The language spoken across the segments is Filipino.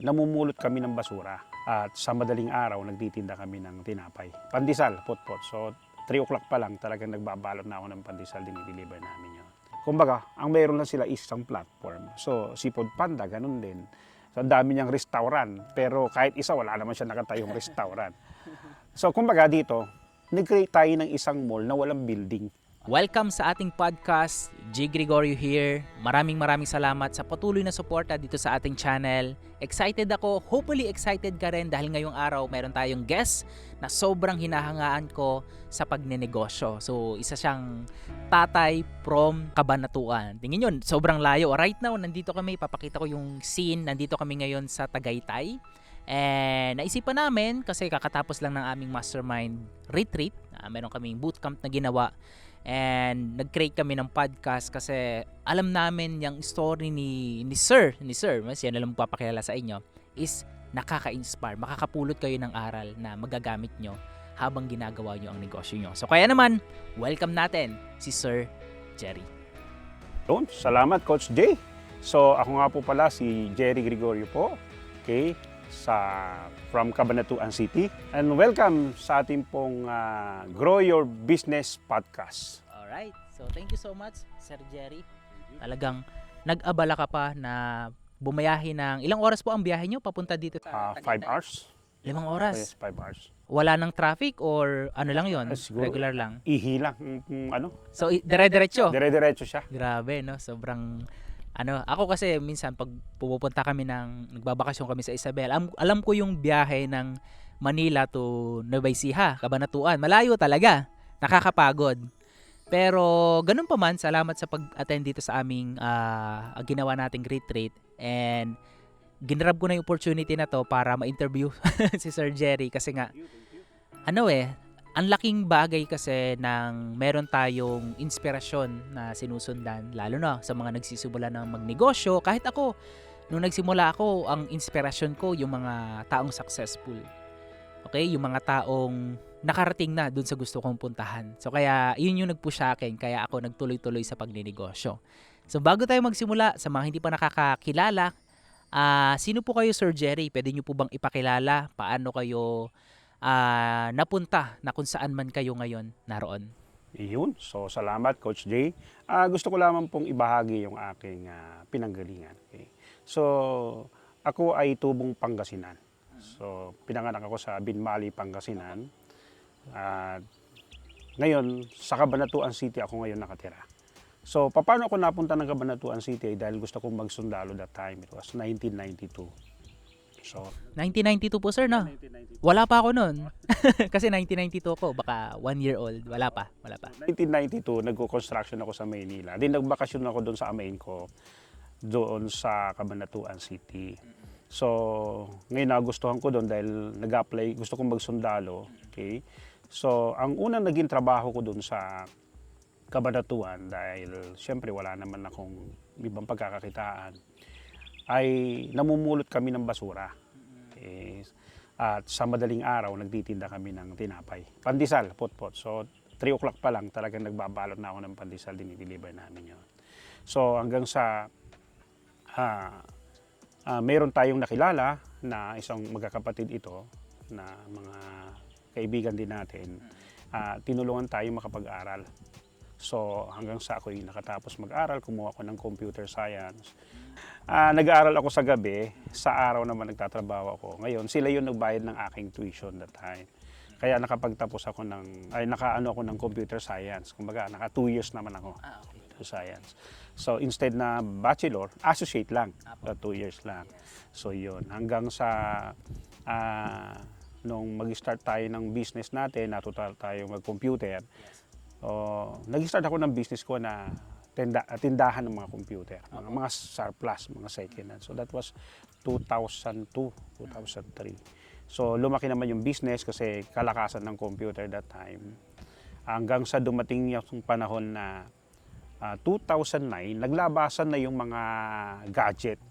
namumulot kami ng basura at sa madaling araw nagtitinda kami ng tinapay. Pandesal, potpot. So 3 o'clock pa lang talagang nagbabalot na ako ng pandesal, dinideliver namin yun. Kumbaga, ang mayroon lang sila is isang platform. So si Food Panda, ganun din. So ang dami niyang restaurant, pero kahit isa wala naman siya nakatayong restaurant. So kumbaga dito, nag-create tayo ng isang mall na walang building. Welcome sa ating podcast. G. Gregorio here. Maraming salamat sa patuloy na suporta dito sa ating channel. Excited ako. Hopefully excited ka rin dahil ngayong araw mayroon tayong guest na sobrang hinahangaan ko sa pagnenegosyo. So isa siyang tatay from Cabanatuan. Tingin yun, sobrang layo. Right now, nandito kami. Papakita ko yung scene. Nandito kami ngayon sa Tagaytay. And naisipan namin kasi kakatapos lang ng aming mastermind retreat. Meron kaming bootcamp na ginawa. And nag-create kami ng podcast kasi alam namin yung story ni Sir, mas yan na lang papakilala sa inyo, is nakaka-inspire, makakapulot kayo ng aral na magagamit nyo habang ginagawa nyo ang negosyo nyo. So kaya naman, welcome natin si Sir Jerry. Yun, salamat Coach Jay. So ako nga po pala si Jerry Gregorio po. Okay, from Cabanatuan City. And welcome sa ating pong Grow Your Business Podcast. Alright, so thank you so much Sir Jerry. Talagang nag-abala ka pa na bumayahe ng, ilang oras po ang biyahe nyo papunta dito? 5 hours. 5 oras? Yes, 5 hours. Wala ng traffic or ano lang yon? Siguro, Regular lang? Ihi lang. Ano? So dire-diretso? Dire-diretso siya. Grabe, no? Sobrang ako kasi minsan pag pupunta kami nagbabakasyon kami sa Isabel, alam ko yung biyahe ng Manila to Nueva Ecija, Cabanatuan. Malayo talaga. Nakakapagod. Pero ganun pa man, salamat sa pag-attend dito sa aming ginawa nating retreat. And ginrab ko na yung opportunity na to para ma-interview si Sir Jerry kasi nga ang laking bagay kasi ng meron tayong inspirasyon na sinusundan, lalo na sa mga nagsisimula ng magnegosyo. Kahit ako, nung nagsimula ako, ang inspirasyon ko yung mga taong successful. Okay? Yung mga taong nakarating na dun sa gusto kong puntahan. So kaya yun yung nag-push sa akin, kaya ako nagtuloy-tuloy sa pagnenegosyo. So bago tayo magsimula, sa mga hindi pa nakakakilala, sino po kayo Sir Jerry? Pwede nyo po bang ipakilala? Paano kayo napunta na kung saan man kayo ngayon naroon? Iyon. So, salamat Coach Jay. Gusto ko lamang pong ibahagi yung aking pinanggalingan. Okay? So, ako ay tubong Pangasinan. So, pinanganak ako sa Binmali, Pangasinan. Ngayon, sa Cabanatuan City ako ngayon nakatira. So, paano ako napunta ng Cabanatuan City? Dahil gusto kong magsundalo that time. It was 1992. So, 1992 po sir, no? 1992. Wala pa ako noon. Kasi 1992 ako, baka 1 year old. Wala pa. 1992, nagko-construction ako sa Maynila. Then nagbakasyon ako doon sa amain ko, doon sa Cabanatuan City. So, ngayon nagustuhan ko doon dahil nag-apply, gusto kong magsundalo. Okay? So, ang unang naging trabaho ko doon sa Cabanatuan, dahil siyempre wala naman akong ibang pagkakakitaan, ay namumulot kami ng basura. At sa madaling araw, nagtitinda kami ng tinapay. Pandesal, potpot. So, 3 o'clock pa lang, talagang nagbabalot na ako ng pandesal, dinideliver namin yun. So, hanggang sa mayroon tayong nakilala na isang magkakapatid ito, na mga kaibigan din natin, tinulungan tayo makapag-aral. So, hanggang sa ako'y nakatapos mag-aral, kumuha ako ng computer science. Nag-aaral ako sa gabi, sa araw naman nagtatrabaho ako. Ngayon, sila yung nagbayad ng aking tuition that time. Kaya nakapagtapos ako nakaano ako ng computer science. Kumbaga, naka 2 years naman ako. Computer science. So, instead na bachelor, associate lang. 2 years lang. So, yun. Hanggang sa nung mag-start tayo ng business natin, natutal tayo mag-computer. Nag-start ako ng business ko na tindahan ng mga computer, mga surplus, mga second hand. So that was 2002, 2003. So lumaki naman yung business kasi kalakasan ng computer that time. Hanggang sa dumating yung panahon na 2009, naglabasan na yung mga gadget,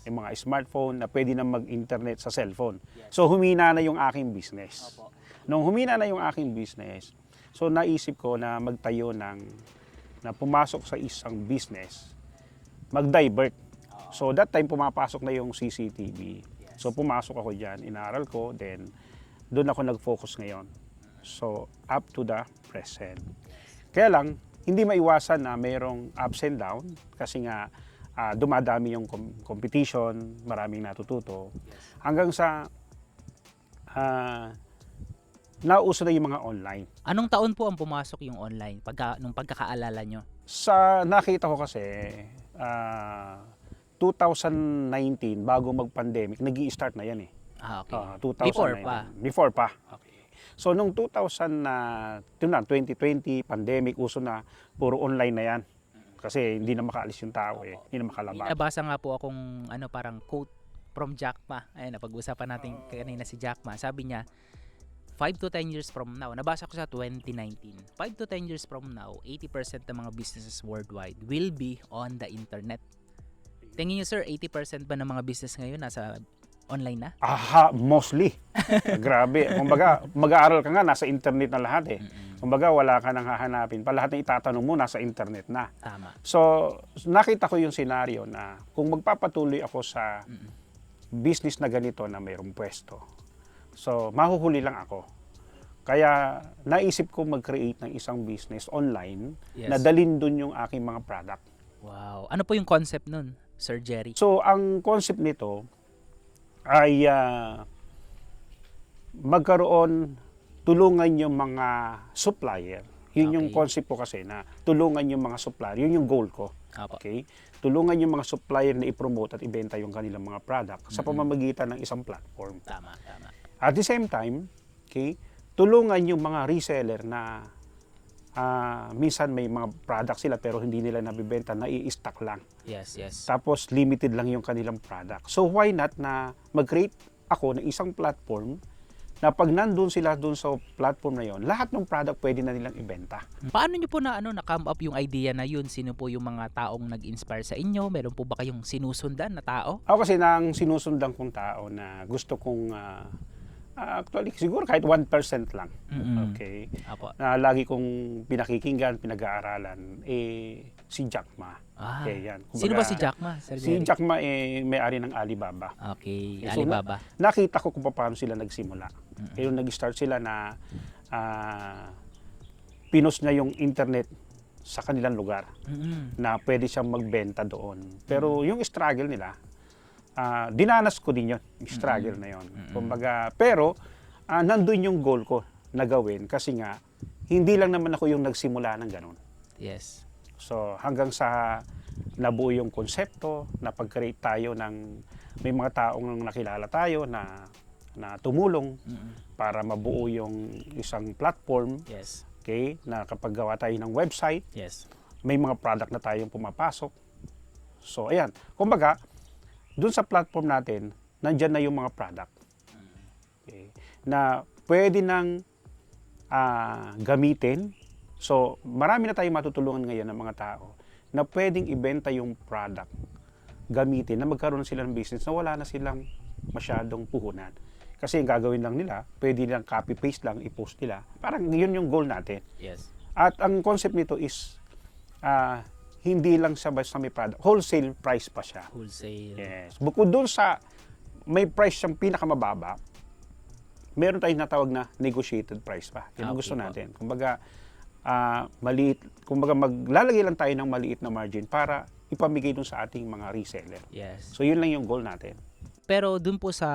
yung mga smartphone na pwede na mag-internet sa cellphone. So humina na yung aking business. Nung humina na yung aking business, so naisip ko na magtayo na pumasok sa isang business, mag-divert. So that time pumapasok na yung CCTV. So pumasok ako diyan, inaral ko, then doon ako nag-focus ngayon. So up to the present. Kaya lang, hindi maiwasan na mayroong ups and down kasi nga dumadami yung competition, maraming natututo. Hanggang sa nauso na yung mga online. Anong taon po ang pumasok yung online nung pagkakaalala nyo? Sa nakita ko kasi, 2019, bago mag-pandemic, nag-i-start na yan eh. Okay. 2019. Before pa. Okay. So, nung 2020, pandemic, uso na, puro online na yan. Kasi hindi na makaalis yung tao eh. Hindi na makalabas. Nabasa nga po akong parang quote from Jack Ma. Ayun, napag-usapan natin kanina si Jack Ma. Sabi niya, 5 to 10 years from now, nabasa ko sa 2019, 5 to 10 years from now, 80% ng mga businesses worldwide will be on the internet. Tingin niyo sir, 80% ba ng mga business ngayon nasa online na? Mostly. Grabe. Kumbaga, mag-aaral ka nga, nasa internet na lahat eh. Kumbaga, wala ka nang hahanapin. Pa lahat ng itatanong mo, nasa internet na. Tama. So, nakita ko yung senaryo na kung magpapatuloy ako sa business na ganito na mayroong pwesto, so, mahuhuli lang ako. Kaya, naisip ko mag-create ng isang business online na dalhin dun yung aking mga product. Wow. Ano po yung concept nun, Sir Jerry? So, ang concept nito ay tulungan yung mga supplier. Yun yung concept ko kasi na tulungan yung mga supplier. Yun yung goal ko. Okay? Tulungan yung mga supplier na i-promote at ibenta yung kanilang mga product sa pamamagitan ng isang platform. Tama, tama. At the same time, okay, tulungan yung mga reseller na minsan may mga product sila pero hindi nila nabibenta, nai-stock lang. Yes, yes. Tapos limited lang yung kanilang product. So why not na mag-create ako ng isang platform na pag nandun sila dun sa platform na yon, lahat ng product pwede na nilang ibenta. Paano nyo po na-come up yung idea na yun? Sino po yung mga taong nag-inspire sa inyo? Meron po ba kayong sinusundan na tao? Ako kasi nang sinusundan kong tao na gusto kong actually siguro kahit 1% lang. Okay. Apo. Na lagi kong pinakikinggan, pinag-aaralan si Jack Ma. Okay, yan. Kumbaga, sino ba si Jack Ma, Sir Si Jerry? Jack Ma may-ari ng Alibaba. Okay, So, Alibaba. Nakita ko kung paano sila nagsimula. Kaya nag-start sila na pinost na yung internet sa kanilang lugar na pwede siyang magbenta doon. Pero yung struggle nila, dinanas ko din yun, yung struggle na yun. Kumbaga, pero nandun yung goal ko na gawin kasi nga, hindi lang naman ako yung nagsimula ng ganun. Yes. So hanggang sa nabuo yung konsepto, na pag-create tayo ng, may mga taong nakilala tayo na tumulong para mabuo yung isang platform. Yes. Okay, na kapag gawa tayo ng website, Yes. may mga product na tayong pumapasok. So ayan, kumbaga, dun sa platform natin, nandyan na yung mga product. Okay, na pwede nang gamitin. So, marami na tayong matutulungan ngayon ng mga tao na pwedeng ibenta yung product, gamitin, na magkaroon sila ng business na wala na silang masyadong puhunan. Kasi yung gagawin lang nila, pwede lang copy-paste lang, i-post nila. Parang yun yung goal natin. Yes. At ang concept nito is, hindi lang siya basta may product, wholesale price pa siya. Wholesale. Yes. Bukod doon sa may price siyang pinakamababa, meron tayong natawag na negotiated price pa. Yun ang gusto natin. Kumbaga, maliit, kumbaga maglalagay lang tayo ng maliit na margin para ipamigay dun sa ating mga reseller. Yes. So yun lang yung goal natin. Pero dun po sa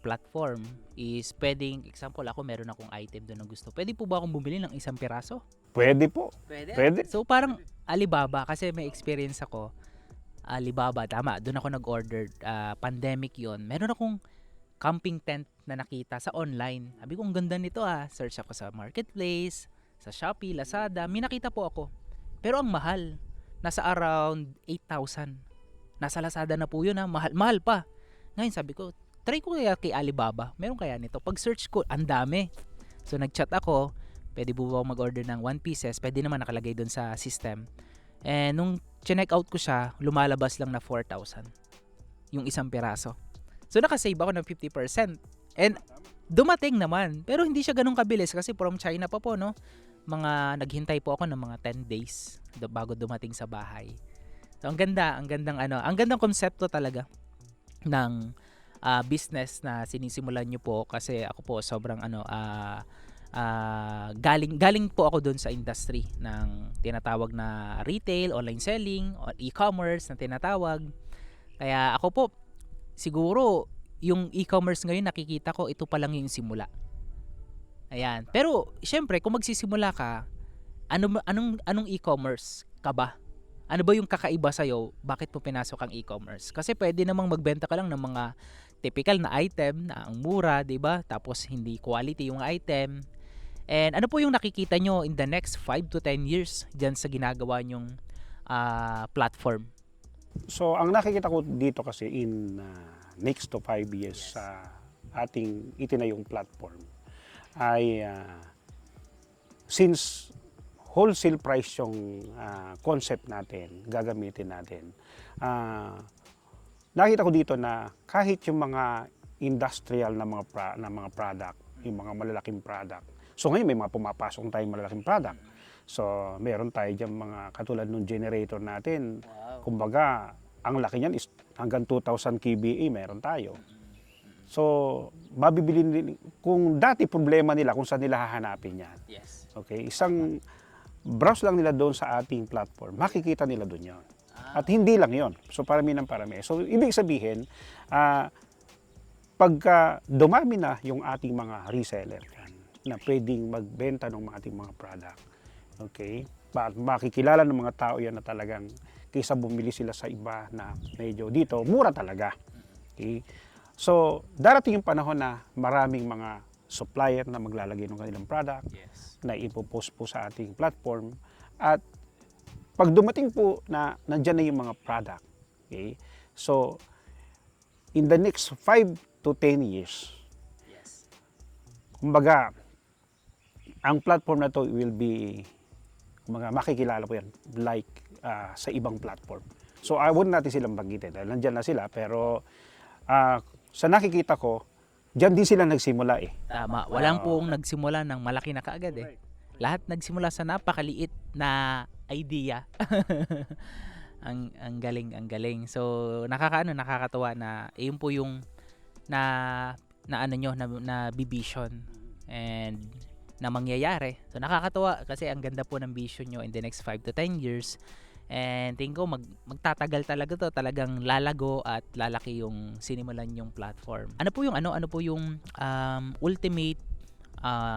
platform is pwedeng, example ako, meron akong item doon na gusto. Pwede po ba akong bumili ng isang piraso? Pwede po. Pwede. So parang Alibaba, kasi may experience ako. Alibaba, tama. Doon ako nag-order. Pandemic yon. Meron akong camping tent na nakita sa online. Sabi ko, ang ganda nito Search ako sa marketplace, sa Shopee, Lazada. May nakita po ako. Pero ang mahal. Nasa around 8,000. Nasa Lazada na po yun Mahal pa. Ngayon sabi ko, try ko kaya kay Alibaba. Meron kaya nito? Pag search ko, ang dami. So nag-chat ako. Pwede po ba mag-order ng 1 pieces? Pwede naman nakalagay doon sa system. And nung check out ko siya, lumalabas lang na 4,000. Yung isang piraso. So nakasave ako ng 50%. And dumating naman. Pero hindi siya ganun kabilis kasi from China pa po, no? Naghintay po ako ng mga 10 days bago dumating sa bahay. So ang gandang konsepto talaga ng business na sinisimulan nyo po, kasi ako po sobrang galing po ako doon sa industry ng tinatawag na retail, online selling, or e-commerce na tinatawag. Kaya ako po, siguro yung e-commerce ngayon nakikita ko ito pa lang yung simula. Ayan. Pero syempre kung magsisimula ka, anong e-commerce ka ba? Ano ba yung kakaiba sa'yo? Bakit mo pinasok ang e-commerce? Kasi pwede namang magbenta ka lang ng mga typical na item na ang mura, 'di ba? Tapos hindi quality yung item. And ano po yung nakikita nyo in the next 5 to 10 years dyan sa ginagawa nyong platform? So, ang nakikita ko dito kasi in next to 5 years sa ating itinayong platform ay since wholesale price yung concept natin, gagamitin natin, nakita ko dito na kahit yung mga industrial na mga product, yung mga malalaking product, so ngayon may mga pumapasok tayong malalaking product. So meron tayo dyan mga katulad ng generator natin. Kumbaga, ang laki niyan is hanggang 2,000 kVA meron tayo. So, mabibili kung dati problema nila kung saan nila hahanapin yan. Yes. Okay, isang browse lang nila doon sa ating platform, makikita nila doon yon. At hindi lang yon. So, parami ng parami. So, ibig sabihin, pagka dumami na yung ating mga reseller na pwedeng magbenta ng ating mga product, okay, makikilala ng mga tao yan na talagang kaysa bumili sila sa iba na medyo dito, mura talaga. Okay? So, darating yung panahon na maraming mga supplier na maglalagay ng kanilang product, na ipopost po sa ating platform. At pag dumating po na nandyan na yung mga product, okay, so, in the next 5 to 10 years, kumbaga, ang platform na to will be, kumbaga, makikilala po yan like sa ibang platform. So, huwag natin silang banggitin dahil nandyan na sila, pero sa nakikita ko, diyan din sila nagsimula eh. Tama. Walang pong nagsimula ng malaki na kaagad eh. Lahat nagsimula sa napakaliit na idea. ang galing. So, nakakatawa na yun po yung na ano nyo, na vision and na mangyayari. So, nakakatawa kasi ang ganda po ng vision nyo in the next 5 to 10 years. And tingin ko magtatagal talaga to, talagang lalago at lalaki yung sinimulan yung platform. Ano po yung ultimate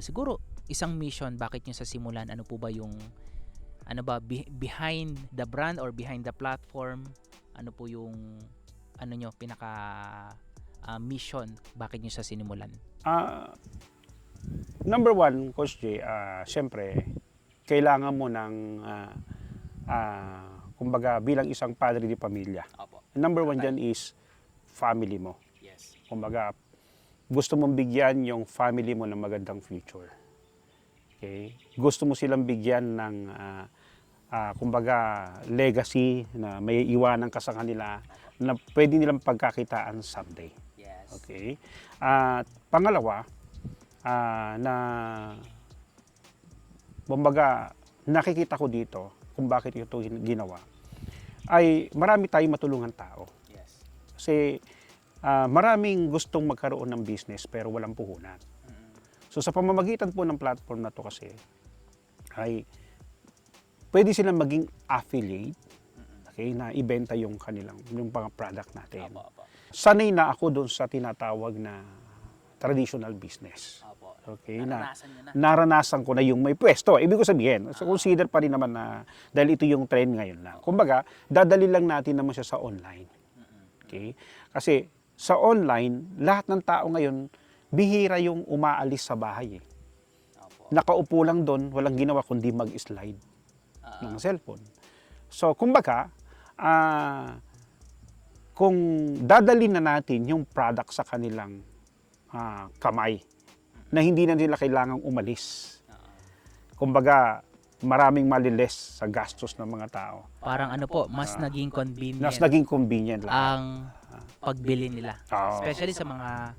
siguro isang mission bakit nyo sa simulan? Ano po ba yung behind the brand or behind the platform? Ano po yung nyo pinaka mission bakit nyo sa sinimulan? Number one, Coach J, syempre kailangan mo ng kumbaga bilang isang padre di pamilya. Number one dyan is family mo. Yes. Kumbaga, gusto mong bigyan yung family mo ng magandang future. Okay? Gusto mo silang bigyan ng kumbaga legacy na may iwanan ka sa kanila na pwede nilang pagkakitaan someday. Yes. Okay? At pangalawa, na kumbaga nakikita ko dito kung bakit ito ginawa, ay marami tayong matulungan tao. Yes. Kasi maraming gustong magkaroon ng business pero walang puhunan. So sa pamamagitan po ng platform na to kasi, ay pwede silang maging affiliate, okay, na ibenta yung mga product natin. Sanay na ako doon sa tinatawag na traditional business. Okay, naranasan ko na yung may pwesto. Ibig ko sabihin, so consider pa rin naman na dahil ito yung trend ngayon lang. Kumbaga, dadali lang natin naman siya sa online. Okay? Kasi sa online, lahat ng tao ngayon, bihira yung umaalis sa bahay. Nakaupo lang doon, walang ginawa kundi mag-slide ng cellphone. So, kumbaga, kung dadalhin na natin yung product sa kanilang kamay, na hindi na nila kailangang umalis. Kumbaga, maraming maliles sa gastos ng mga tao. Parang mas naging convenient. Mas naging convenient lang. Ang pagbili nila. Especially sa mga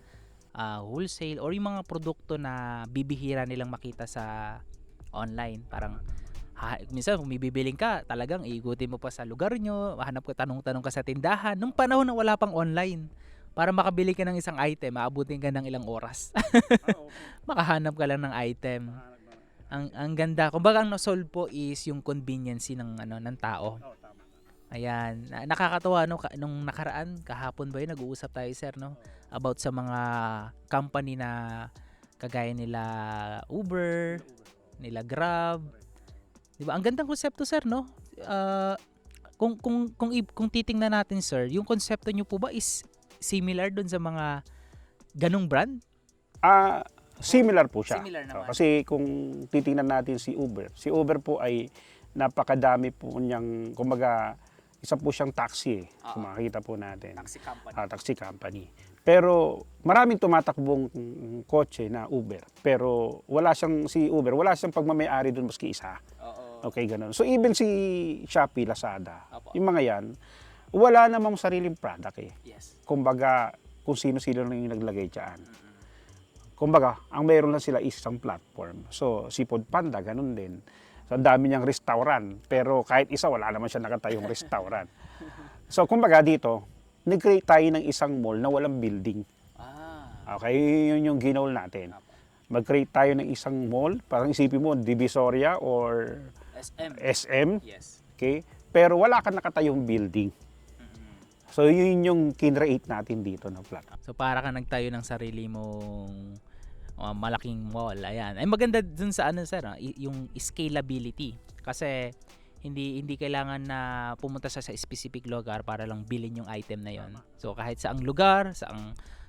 wholesale or yung mga produkto na bibihira nilang makita sa online. Parang minsan kung bibiling ka, talagang igutin mo pa sa lugar nyo, hanap ka, tanong-tanong ka sa tindahan. Nung panahon na wala pang online, para makabili ka ng isang item, aabutin ka ng ilang oras. Makahanap ka lang ng item. Ang ganda. Kumbaga ang na-solve po is yung convenience ng tao. Ayan. Nakakatuwa nung nakaraan, kahapon ba yun, nag-uusap tayo sir, no? About sa mga company na kagaya nila Uber, nila Grab. 'Di ba? Ang gandang konsepto sir, no? Kung titingnan natin sir, yung konsepto niyo po ba is similar doon sa mga ganung brand? Similar po siya. Similar naman. Kasi kung titingnan natin si Uber po ay napakadami po niyang, kumbaga, isa po siyang taxi. Kung makikita po natin. Taxi company. Taxi company. Pero maraming tumatakbong kotse na Uber. Pero si Uber, wala siyang pagmamayari doon maski isa. Okay, ganun. So even si Shopee, Lazada, yung mga yan, wala namang sariling product eh. Yes. Kumbaga, kung sino-sino lang yung naglagay dyan. Kumbaga, ang mayroon lang sila is isang platform. So, si Foodpanda, ganun din. So, ang dami niyang restaurant. Pero kahit isa, wala naman siya nakatayong restaurant. So, kumbaga dito, nag-create tayo ng isang mall na walang building. Okay, yun yung ginoal natin. Mag-create tayo ng isang mall, parang isipin mo, Divisoria or SM. Yes. Okay? Pero wala kang nakatayong building. So, yun yung kinreate natin dito na platform. So para ka nagtayo ng sarili mong malaking mall. Ayan. Ay maganda dun sa sir, yung scalability. Kasi hindi kailangan na pumunta sa specific lugar para lang bilhin yung item na yon. So kahit saang lugar,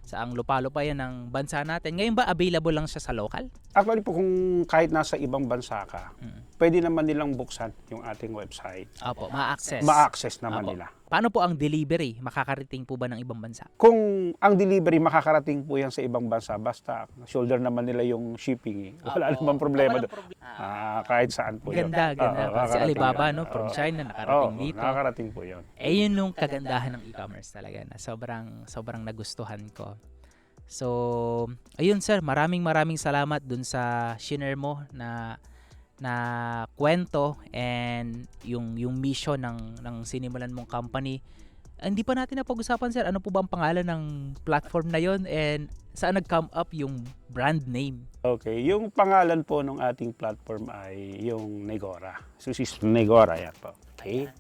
saang lupa-lupa yan ng bansa natin. Ngayon ba available lang siya sa local? Actually po, kung kahit nasa ibang bansa ka, pwede naman nilang buksan yung ating website. Opo, ma-access. Ma-access naman Opo. nila. Paano po ang delivery? Makakarating po ba ng ibang bansa? Kung ang delivery makakarating po yan sa ibang bansa, basta shoulder naman nila yung shipping. Wala namang problema doon. Kahit saan po yun. Ganda. Kasi Alibaba, no? From China, nakarating dito. Nakakarating po yun. Yun yung kagandahan ng e-commerce talaga na sobrang nagustuhan ko. So, ayun sir, maraming salamat dun sa share mo na kwento and yung mission ng sinimulan mong company. Hindi pa natin napag-usapan sir, ano po ba ang pangalan ng platform na yon and saan nag-come up yung brand name? Okay, yung pangalan po ng ating platform ay yung Negora. So, Negora yan po. Okay?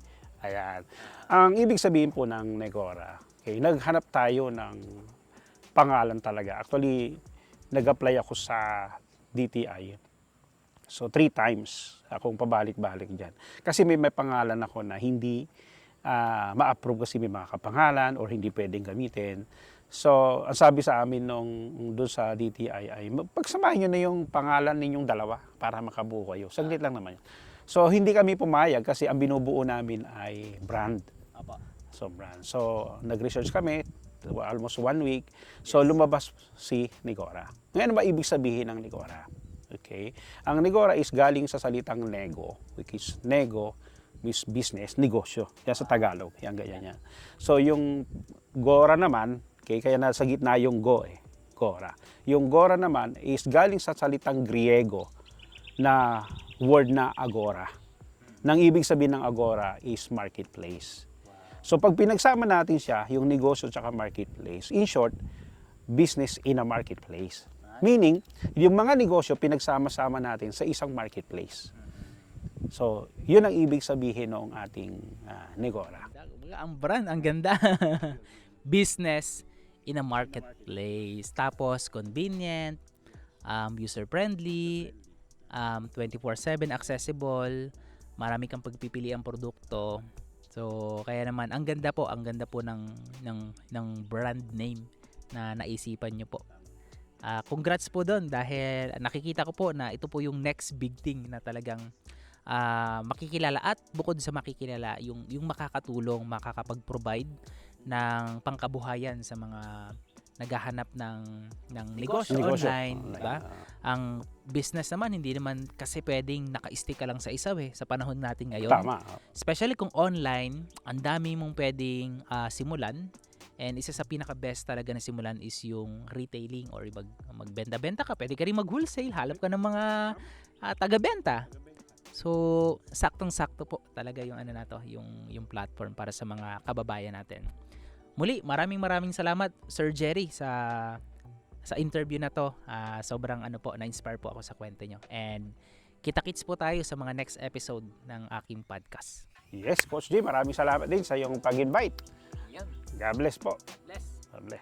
Ayan. Ang ibig sabihin po ng Negora, okay, naghanap tayo ng pangalan talaga. Actually, nag-apply ako sa DTI. So, 3 times akong pabalik-balik dyan. Kasi may pangalan ako na hindi ma-approve kasi may mga kapangalan or hindi pwedeng gamitin. So, ang sabi sa amin doon sa DTI ay, pagsamahin nyo na yung pangalan ninyong dalawa para makabuo kayo. Saglit lang naman yun. So, hindi kami pumayag kasi ang binubuo namin ay brand. So, brand. So, nag-research kami, almost 1 week. So, lumabas si Negora. Ngayon, ba ibig sabihin ng Negora? Okay? Ang Negora is galing sa salitang nego, which is nego, means business, negosyo. Yan sa Tagalog. Yan, ganyan yan. So, yung Gora naman, okay, kaya nasa gitna yung go Gora. Yung Gora naman is galing sa salitang Griego na word na agora. Nang ibig sabihin ng agora is marketplace. So, pag pinagsama natin siya, yung negosyo at marketplace, in short, business in a marketplace. Meaning, yung mga negosyo pinagsama-sama natin sa isang marketplace. So, yun ang ibig sabihin ng ating Negora. Ang brand, ang ganda. Business in a marketplace. Tapos, convenient, user-friendly, 24/7 accessible, marami kang pagpipiliang produkto. So, kaya naman, ang ganda po ng brand name na naisipan nyo po. Congrats po doon dahil nakikita ko po na ito po yung next big thing na talagang makikilala at bukod sa makikilala yung makakatulong, makakapag-provide ng pangkabuhayan sa mga naghahanap ng negosyo online, di ba? Ang business naman hindi naman kasi pwedeng naka-stick ka lang sa isa sa panahon natin ngayon. Tama. Especially kung online, ang dami mong pwedeng simulan. And isa sa pinaka-best talaga na simulan is yung retailing or magbenta-benta ka. Pwede ka rin mag-wholesale. Halap ka ng mga taga-benta. So, saktong-sakto po talaga yung yung platform para sa mga kababayan natin. Muli, maraming salamat Sir Jerry sa interview na to. Sobrang na-inspire po ako sa kwento nyo. And kita-kits po tayo sa mga next episode ng aking podcast. Yes, Coach G, maraming salamat din sa iyong pag-invite. Yan. God bless po. Bless. God bless.